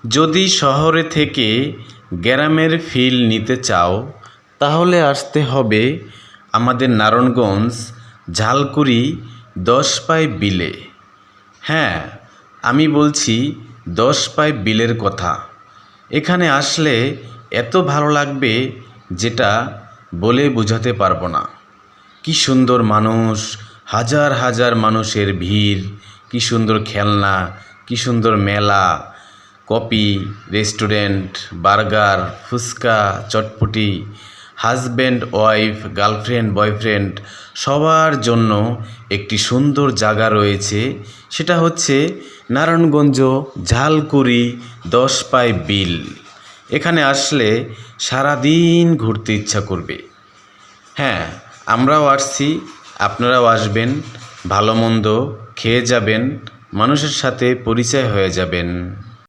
যদি শহরে থেকে গ্রামের ফিল নিতে চাও তাহলে আসতে হবে আমাদের নারায়ণগঞ্জ ঝালকুড়ি 10 পাইপ বিলে। হ্যাঁ, আমি বলছি 10 পাইপ বিলের কথা। এখানে আসলে এত ভালো লাগবে যেটা বলে বোঝাতে পারবো না। কি সুন্দর মানুষ, হাজার হাজার মানুষের ভিড়, কি সুন্দর খেলনা, কি সুন্দর মেলা, কফি, রেস্টুরেন্ট, বার্গার, ফুচকা, চটপটি, হাজব্যান্ড ওয়াইফ, গার্লফ্রেন্ড বয়ফ্রেন্ড সবার জন্য একটি সুন্দর জায়গা রয়েছে। সেটা হচ্ছে নারায়ণগঞ্জ ঝালকুড়ি 10 পাইপ বিল। এখানে আসলে সারাদিন ঘুরতে ইচ্ছা করবে। হ্যাঁ, আমরাও আসছি, আপনারাও আসবেন, ভালো মন্দ খেয়ে যাবেন, মানুষের সাথে পরিচয় হয়ে যাবেন।